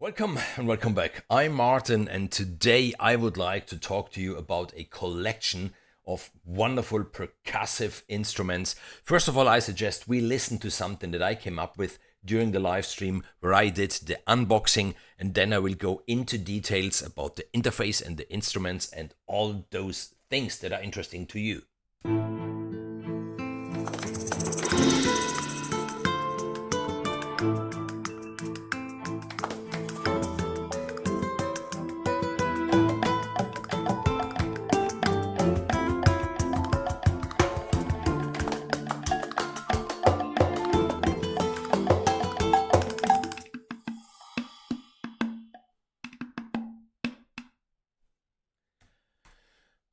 Welcome and welcome back. I'm Martin, and today I would like to talk to you about a collection of wonderful percussive instruments. First of all, I suggest we listen to something that I came up with during the live stream where I did the unboxing, and then I will go into details about the interface and the instruments and all those things that are interesting to you.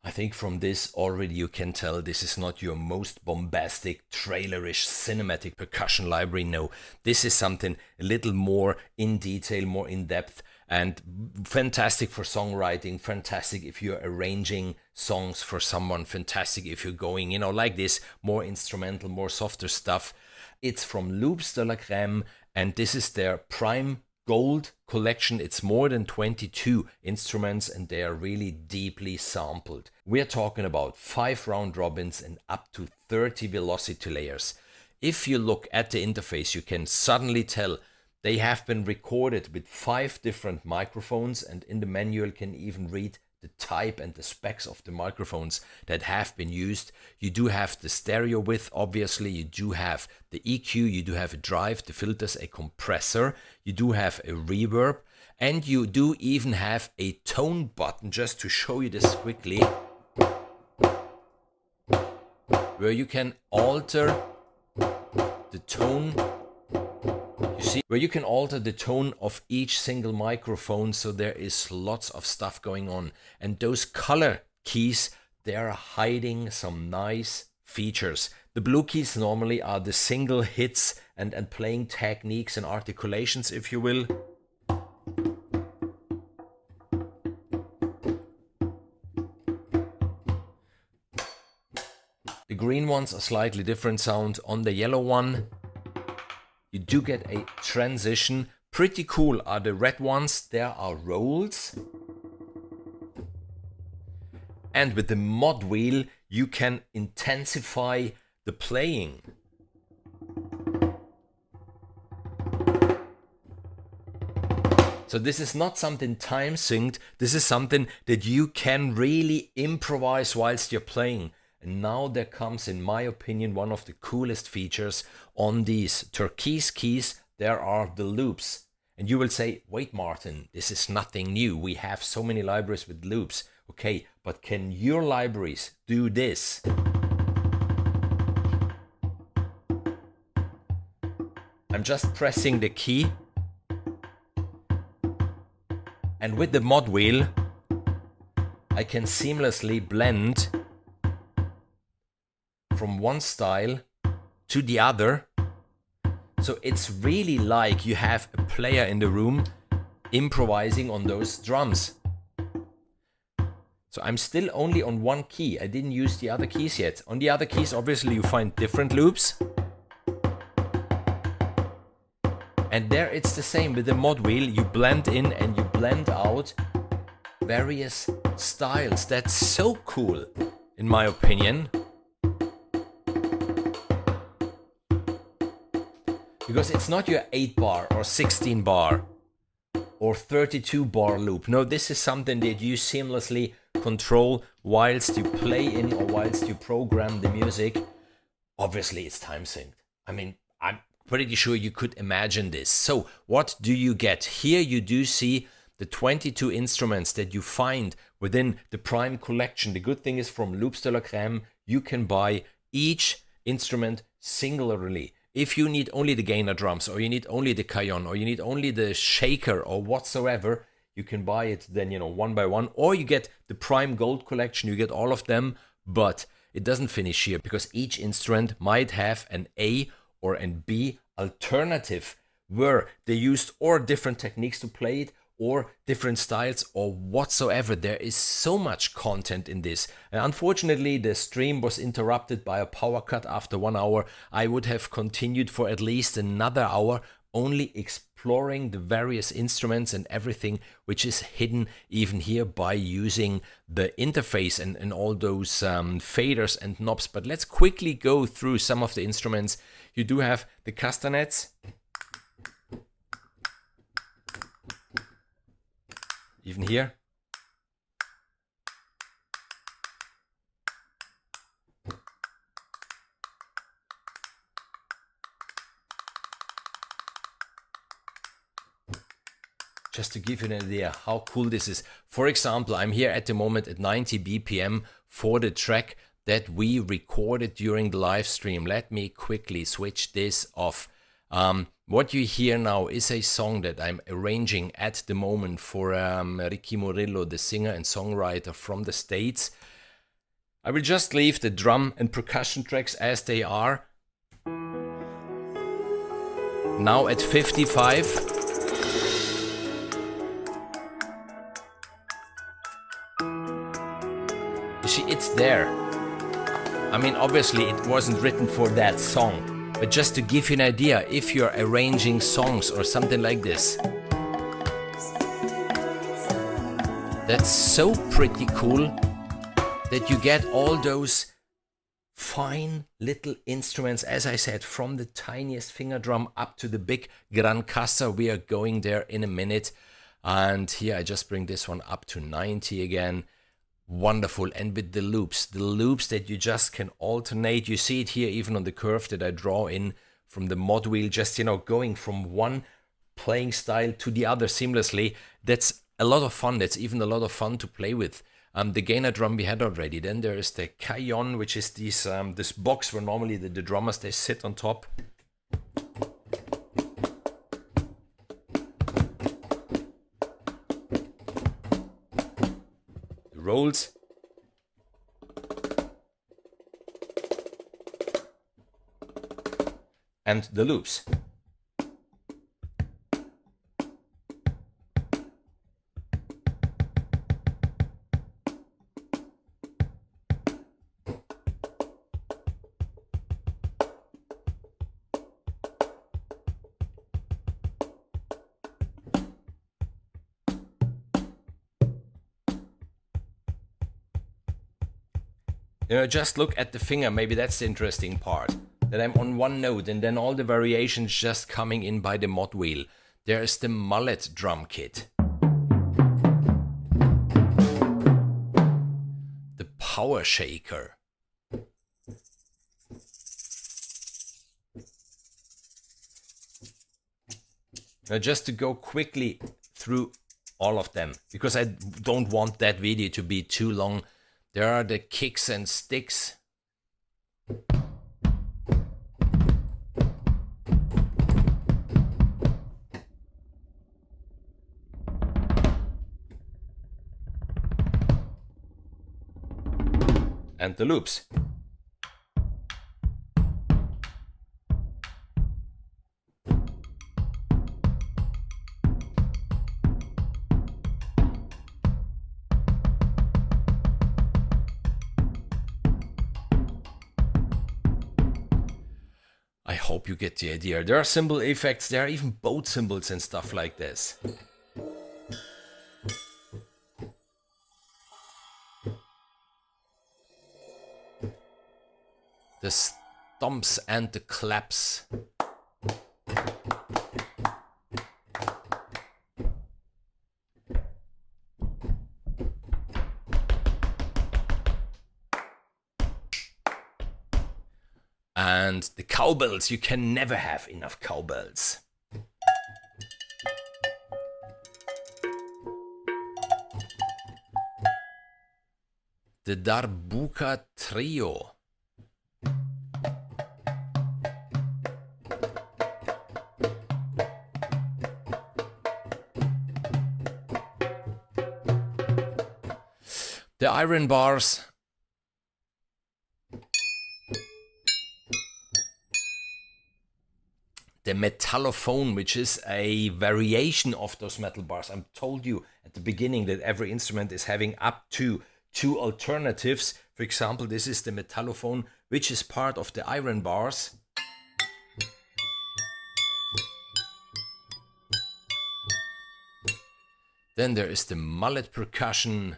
I think from this already you can tell this is not your most bombastic, trailerish, cinematic percussion library. No, this is something a little more in detail, more in depth, and fantastic for songwriting, fantastic if you're arranging songs for someone, fantastic if you're going, like this, more instrumental, more softer stuff. It's from Loops de la Creme, and this is their Prime Gold collection. It's more than 22 instruments and they are really deeply sampled. We're talking about 5 round robins and up to 30 velocity layers. If you look at the interface, you can suddenly tell they have been recorded with 5 different microphones, and in the manual can even read the type and the specs of the microphones that have been used. You do have the stereo width, obviously, you do have the EQ, you do have a drive, the filters, a compressor, you do have a reverb, and you do even have a tone button, just to show you this quickly, where you can alter the tone. You see, where you can alter the tone of each single microphone, so there is lots of stuff going on. And those color keys, they are hiding some nice features. The blue keys normally are the single hits and playing techniques and articulations, if you will. The green ones are slightly different sound. On the yellow one, you do get a transition. Pretty cool are the red ones. There are rolls. And with the mod wheel, you can intensify the playing. So this is not something time synced. This is something that you can really improvise whilst you're playing. And now there comes, in my opinion, one of the coolest features on these turquoise keys. There are the loops. And you will say, wait, Martin, this is nothing new. We have so many libraries with loops. Okay, but can your libraries do this? I'm just pressing the key. And with the mod wheel, I can seamlessly blend from one style to the other. So it's really like you have a player in the room improvising on those drums. So I'm still only on one key. I didn't use the other keys yet. On the other keys, obviously, you find different loops. And there it's the same with the mod wheel. You blend in and you blend out various styles. That's so cool, in my opinion. Because it's not your 8 bar or 16 bar or 32 bar loop. No, this is something that you seamlessly control whilst you play in or whilst you program the music. Obviously, it's time synced. I mean, I'm pretty sure you could imagine this. So what do you get? Here you do see the 22 instruments that you find within the Prime collection. The good thing is, from Loops de la Creme, you can buy each instrument singularly. If you need only the gainer drums, or you need only the cajon, or you need only the shaker or whatsoever, you can buy it then, one by one. Or you get the Prime Gold collection, you get all of them. But it doesn't finish here, because each instrument might have an A or an B alternative where they used or different techniques to play it, or different styles, or whatsoever. There is so much content in this. And unfortunately, the stream was interrupted by a power cut after 1 hour. I would have continued for at least another hour, only exploring the various instruments and everything which is hidden even here by using the interface and all those faders and knobs. But let's quickly go through some of the instruments. You do have the castanets, even here. Just to give you an idea how cool this is. For example, I'm here at the moment at 90 BPM for the track that we recorded during the live stream. Let me quickly switch this off. What you hear now is a song that I'm arranging at the moment for Ricky Murillo, the singer and songwriter from the States. I will just leave the drum and percussion tracks as they are. Now at 55. See, it's there. I mean, obviously it wasn't written for that song, but just to give you an idea, if you're arranging songs or something like this, that's so pretty cool that you get all those fine little instruments, as I said, from the tiniest finger drum up to the big gran cassa. We are going there in a minute. And here I just bring this one up to 90 again. Wonderful. And with the loops that you just can alternate. You see it here even on the curve that I draw in from the mod wheel, just, you know, going from one playing style to the other seamlessly. That's a lot of fun. That's even a lot of fun to play with. The gainer drum we had already. Then there is the cajon, which is this box where normally the drummers, they sit on top. Rolls. And the loops. You know, just look at the finger. Maybe that's the interesting part. That I'm on one note and then all the variations just coming in by the mod wheel. There is the mallet drum kit. The power shaker. Now just to go quickly through all of them, because I don't want that video to be too long. There are the kicks and sticks. And the loops. I hope you get the idea. There are cymbal effects, there are even boat cymbals and stuff like this. The stomps and the claps. And the cowbells, you can never have enough cowbells. The Darbuka Trio. The iron bars. The metallophone, which is a variation of those metal bars. I told you at the beginning that every instrument is having up to 2 alternatives. For example, this is the metallophone, which is part of the iron bars. Then there is the mallet percussion.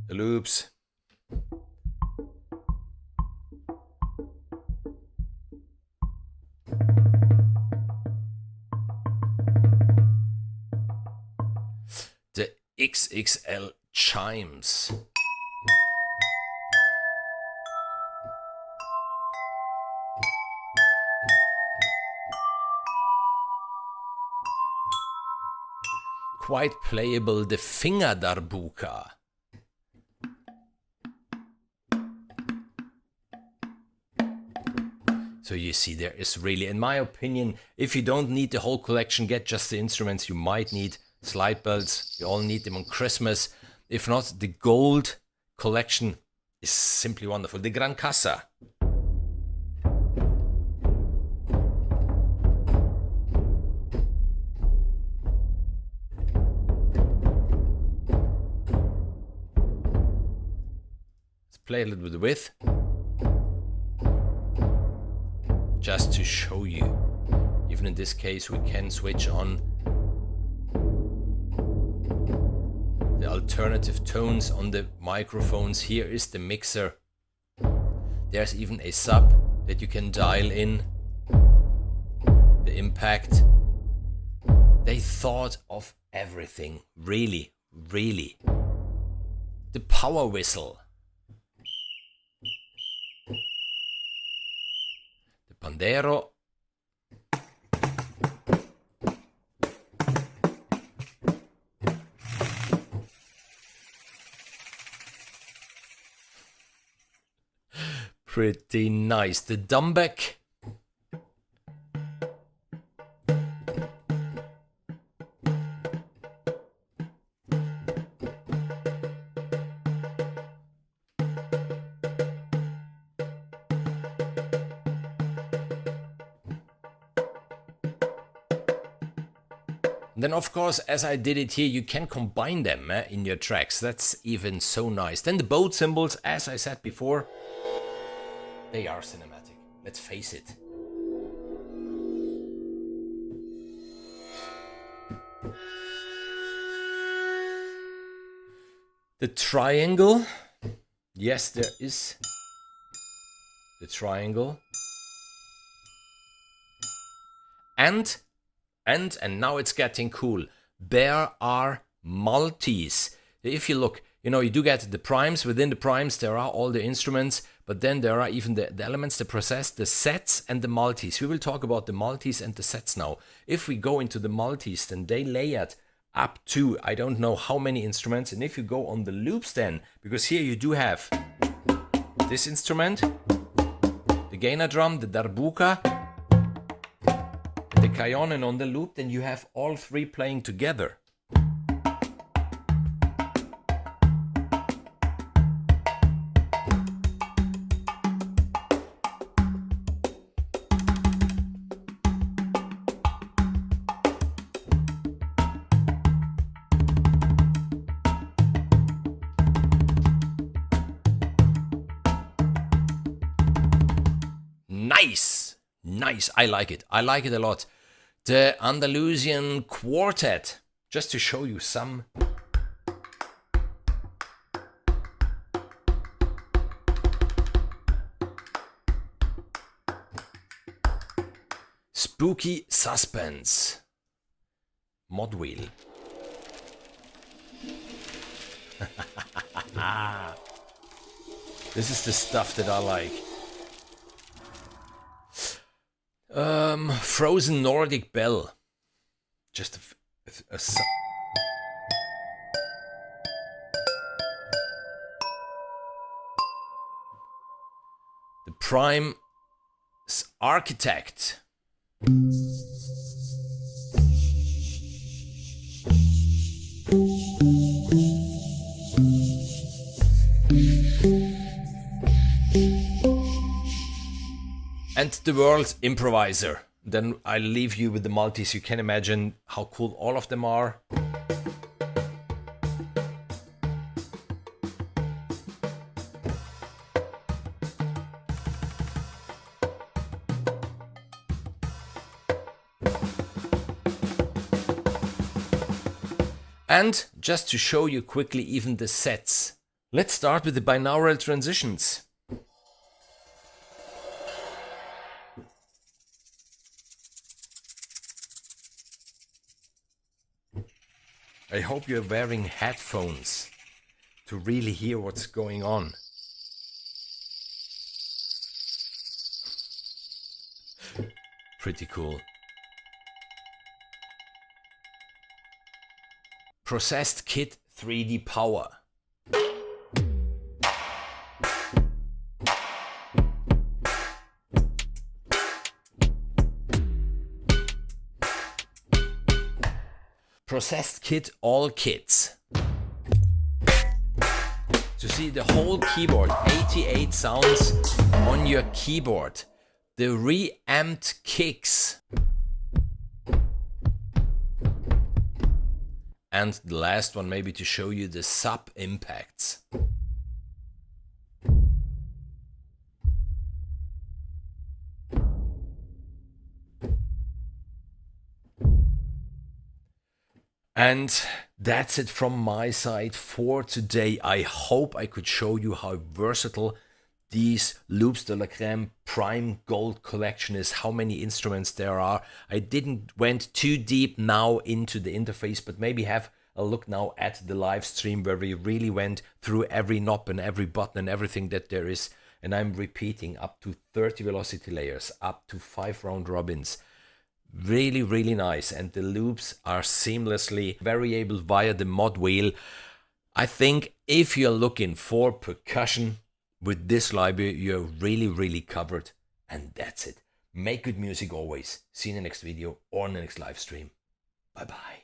The loops. The XXL chimes. Quite playable, the finger darbuka. So you see, there is really, in my opinion, if you don't need the whole collection, get just the instruments you might need. Slide belts, you all need them on Christmas. If not, the gold collection is simply wonderful. The Gran Casa. Let's play a little bit with. Just to show you. Even in this case, we can switch on the alternative tones on the microphones. Here is the mixer. There's even a sub that you can dial in. The impact. They thought of everything. Really, really. The power whistle. The pandero. Pretty nice. The Dumbeck. Then of course, as I did it here, you can combine them in your tracks. That's even so nice. Then the boat cymbals, as I said before, they are cinematic. Let's face it. The triangle. Yes, there is the triangle. And now it's getting cool. There are Maltese. If you look, you do get the primes. Within the primes, there are all the instruments, but then there are even the elements, the process, the sets, and the Maltese. We will talk about the Maltese and the sets now. If we go into the Maltese, then they layered up to, I don't know how many instruments. And if you go on the loops then, because here you do have this instrument, the gainer drum, the darbuka, the cajon, and on the loop, then you have all three playing together. Nice, I like it a lot. The Andalusian Quartet, just to show you some. Spooky Suspense. Mod wheel. This is the stuff that I like. Frozen Nordic Bell. Just a the Prime Architect. And the World Improviser. Then I'll leave you with the Maltese. You can imagine how cool all of them are. And just to show you quickly even the sets, let's start with the binaural transitions. I hope you're wearing headphones to really hear what's going on. Pretty cool. Processed Kit 3D Power. Processed Kit All Kits. To see the whole keyboard, 88 sounds on your keyboard. The reamped kicks. And the last one maybe to show you the sub impacts. And that's it from my side for today. I hope I could show you how versatile these Loops de la Creme Prime Gold collection is, how many instruments there are. I didn't went too deep now into the interface, but maybe have a look now at the live stream where we really went through every knob and every button and everything that there is. And I'm repeating, up to 30 velocity layers, up to 5 round robins. Really, really nice, and the loops are seamlessly variable via the mod wheel. I think if you're looking for percussion with this library, you're really, really covered, and that's it. Make good music always. See you in the next video or in the next live stream. Bye bye.